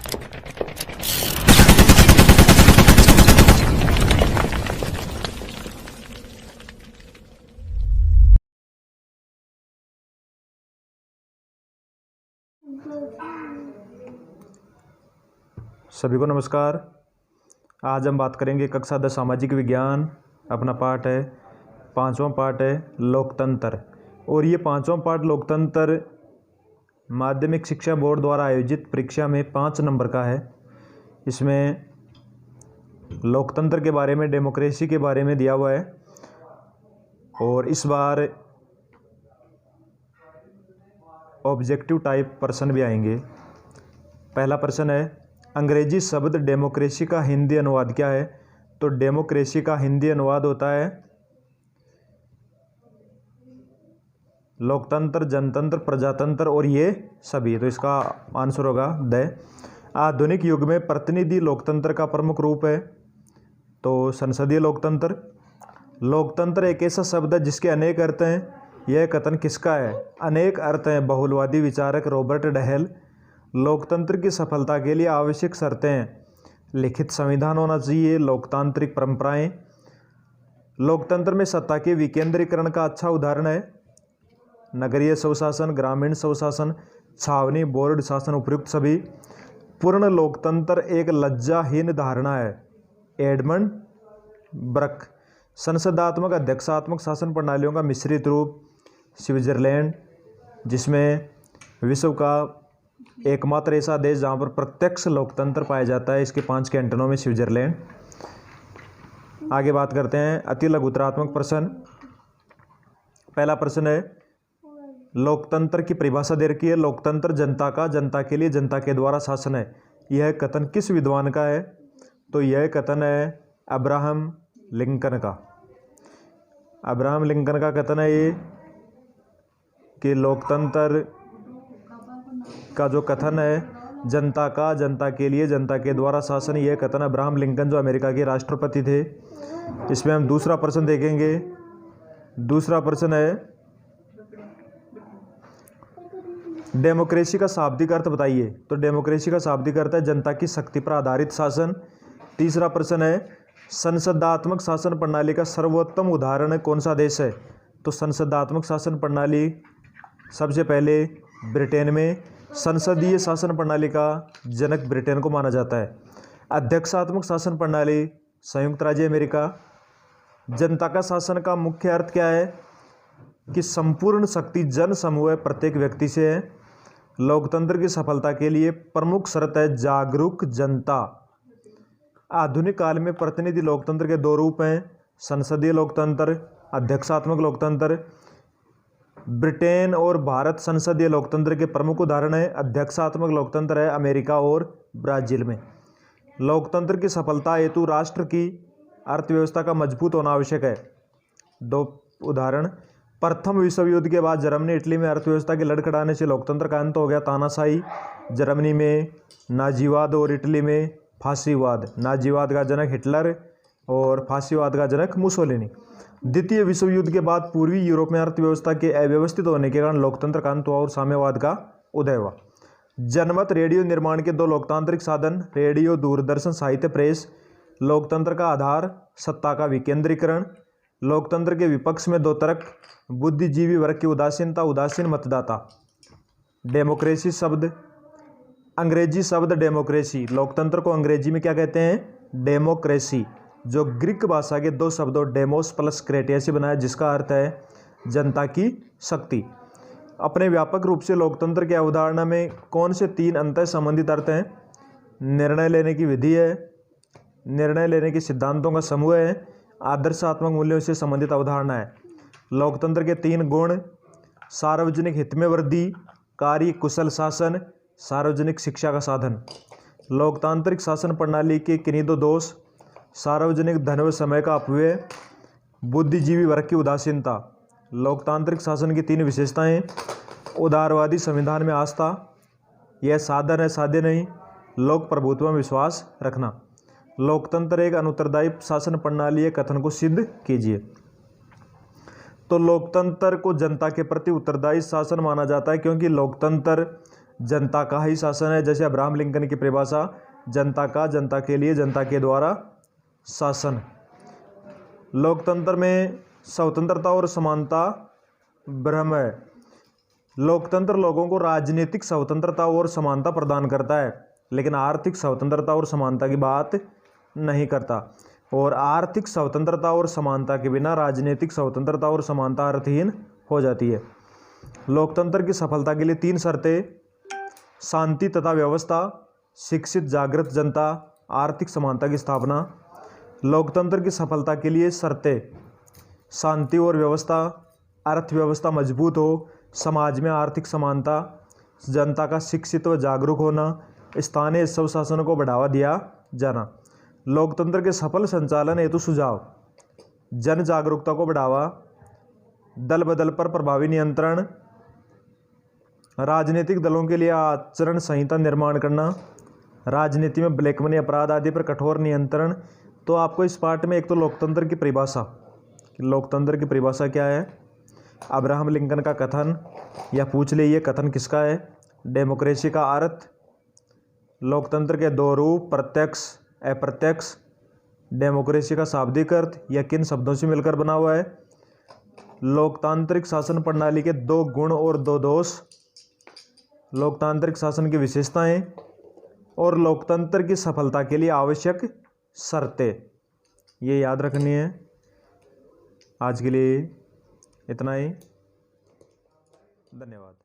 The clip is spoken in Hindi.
सभी को नमस्कार। आज हम बात करेंगे कक्षा 10 सामाजिक विज्ञान। अपना पाठ है, 5वां पाठ है लोकतंत्र। और ये 5वां पाठ लोकतंत्र माध्यमिक शिक्षा बोर्ड द्वारा आयोजित परीक्षा में 5 नंबर का है। इसमें लोकतंत्र के बारे में, डेमोक्रेसी के बारे में दिया हुआ है। और इस बार ऑब्जेक्टिव टाइप प्रश्न भी आएंगे। पहला प्रश्न है, अंग्रेजी शब्द डेमोक्रेसी का हिंदी अनुवाद क्या है? तो डेमोक्रेसी का हिंदी अनुवाद होता है लोकतंत्र, जनतंत्र, प्रजातंत्र और ये सभी। तो इसका आंसर होगा द। आधुनिक युग में प्रतिनिधि लोकतंत्र का प्रमुख रूप है तो संसदीय लोकतंत्र। लोकतंत्र एक ऐसा शब्द है जिसके अनेक अर्थ हैं। यह कथन किसका है? अनेक अर्थ हैं। बहुलवादी विचारक रॉबर्ट डहेल। लोकतंत्र की सफलता के लिए आवश्यक शर्तें हैं। लिखित संविधान होना चाहिए। लोकतांत्रिक परंपराएं। लोकतंत्र में सत्ता के विकेंद्रीकरण का अच्छा उदाहरण है नगरीय स्वशासन, ग्रामीण स्वशासन, छावनी, बोर्ड शासन, उपयुक्त सभी। पूर्ण लोकतंत्र एक लज्जाहीन धारणा है एडमंड ब्रक। संसदात्मक अध्यक्षात्मक शासन प्रणालियों का मिश्रित रूप स्विट्जरलैंड, जिसमें विश्व का एकमात्र ऐसा देश जहाँ पर प्रत्यक्ष लोकतंत्र पाया जाता है। इसके 5 कैंटनों में स्विट्जरलैंड। आगे बात करते हैं अति लघुतरात्मक प्रश्न। पहला प्रश्न है, लोकतंत्र की परिभाषा दे रखी है। लोकतंत्र जनता का, जनता के लिए, जनता के द्वारा शासन है। यह कथन किस विद्वान का है? तो यह कथन है अब्राहम लिंकन का। अब्राहम लिंकन का कथन है ये कि लोकतंत्र का जो कथन है जनता का, जनता के लिए, जनता के द्वारा शासन, यह कथन अब्राहम लिंकन जो अमेरिका के राष्ट्रपति थे। इसमें हम दूसरा प्रश्न देखेंगे। दूसरा प्रश्न है, डेमोक्रेसी का शाब्दिक अर्थ बताइए। तो डेमोक्रेसी का शाब्दिक अर्थ है जनता की शक्ति पर आधारित शासन। तीसरा प्रश्न है, संसदात्मक शासन प्रणाली का सर्वोत्तम उदाहरण कौन सा देश है? तो संसदात्मक शासन प्रणाली सबसे पहले ब्रिटेन में। संसदीय शासन प्रणाली का जनक ब्रिटेन को माना जाता है। अध्यक्षात्मक शासन प्रणाली संयुक्त राज्य अमेरिका। जनता का शासन का मुख्य अर्थ क्या है? कि संपूर्ण शक्ति जन समूह प्रत्येक व्यक्ति से है। लोकतंत्र की सफलता के लिए प्रमुख शर्त है जागरूक जनता। आधुनिक काल में प्रतिनिधि लोकतंत्र के 2 रूप हैं, संसदीय लोकतंत्र, अध्यक्षात्मक लोकतंत्र। ब्रिटेन और भारत संसदीय लोकतंत्र के प्रमुख उदाहरण है। अध्यक्षात्मक लोकतंत्र है अमेरिका और ब्राजील में। लोकतंत्र की सफलता हेतु राष्ट्र की अर्थव्यवस्था का मजबूत होना आवश्यक है। 2 उदाहरण, प्रथम विश्व युद्ध के बाद जर्मनी इटली में अर्थव्यवस्था के लड़खड़ाने से लोकतंत्र का अंत हो गया। तानाशाही जर्मनी में नाजीवाद और इटली में फांसीवाद। नाजीवाद का जनक हिटलर और फांसीवाद का जनक मुसोलिनी। द्वितीय विश्व युद्ध के बाद पूर्वी यूरोप में अर्थव्यवस्था के अव्यवस्थित होने के कारण लोकतंत्र का अंत हुआ और साम्यवाद का उदय हुआ। जनमत रेडियो निर्माण के 2 लोकतांत्रिक साधन, रेडियो, दूरदर्शन, साहित्य, प्रेस। लोकतंत्र का आधार सत्ता का विकेंद्रीकरण। लोकतंत्र के विपक्ष में 2 तर्क, बुद्धिजीवी वर्ग की उदासीनता, उदासीन मतदाता। डेमोक्रेसी शब्द, अंग्रेजी शब्द डेमोक्रेसी। लोकतंत्र को अंग्रेजी में क्या कहते हैं? डेमोक्रेसी, जो ग्रीक भाषा के 2 शब्दों डेमोस प्लस क्रेटिया से बना है, जिसका अर्थ है जनता की शक्ति। अपने व्यापक रूप से लोकतंत्र की अवधारणा में कौन से 3 अंतः संबंधित अर्थ हैं? निर्णय लेने की विधि है, निर्णय लेने के सिद्धांतों का समूह है, आदर्शात्मक मूल्यों से संबंधित अवधारणा है। लोकतंत्र के 3 गुण, सार्वजनिक हित में वृद्धि, कार्य कुशल शासन, सार्वजनिक शिक्षा का साधन। लोकतांत्रिक शासन प्रणाली के किन्हीं 2 दोष, सार्वजनिक धन व समय का अपव्यय, बुद्धिजीवी वर्ग की उदासीनता। लोकतांत्रिक शासन की 3 विशेषताएं, उदारवादी संविधान में आस्था, यह साधन है साध्य नहीं, लोक प्रभुत्व में विश्वास रखना। लोकतंत्र एक अनुत्तरदायी शासन प्रणाली है, कथन को सिद्ध कीजिए। तो लोकतंत्र को जनता के प्रति उत्तरदायी शासन माना जाता है, क्योंकि लोकतंत्र जनता का ही शासन है। जैसे अब्राहम लिंकन की परिभाषा, जनता का, जनता के लिए, जनता के द्वारा शासन। लोकतंत्र में स्वतंत्रता और समानता ब्रह्म है। लोकतंत्र लोगों को राजनीतिक स्वतंत्रता और समानता प्रदान करता है, लेकिन आर्थिक स्वतंत्रता और समानता की बात नहीं करता। और आर्थिक स्वतंत्रता और समानता के बिना राजनीतिक स्वतंत्रता और समानता अर्थहीन हो जाती है। लोकतंत्र की सफलता के लिए 3 शर्तें: शांति तथा व्यवस्था, शिक्षित जागृत जनता, आर्थिक समानता की स्थापना। लोकतंत्र की सफलता के लिए शर्तें: शांति और व्यवस्था, अर्थव्यवस्था मजबूत हो, समाज में आर्थिक समानता, जनता का शिक्षित व जागरूक होना, स्थानीय स्वशासन को बढ़ावा दिया जाना। लोकतंत्र के सफल संचालन हेतु सुझाव: जन जागरूकता को बढ़ावा, दल बदल पर प्रभावी नियंत्रण, राजनीतिक दलों के लिए आचरण संहिता निर्माण करना, राजनीति में ब्लैक मनी, अपराध आदि पर कठोर नियंत्रण। तो आपको इस पार्ट में एक तो लोकतंत्र की परिभाषा, लोकतंत्र की परिभाषा क्या है, अब्राहम लिंकन का कथन, या पूछ ले ये कथन किसका है, डेमोक्रेसी का अर्थ, लोकतंत्र के 2 रूप, प्रत्यक्ष अप्रत्यक्ष, डेमोक्रेसी का शाब्दिक अर्थ, यह किन शब्दों से मिलकर बना हुआ है, लोकतांत्रिक शासन प्रणाली के 2 गुण और 2 दोष, लोकतांत्रिक शासन की विशेषताएं, और लोकतंत्र की सफलता के लिए आवश्यक शर्तें। ये याद रखनी है। आज के लिए इतना ही। धन्यवाद।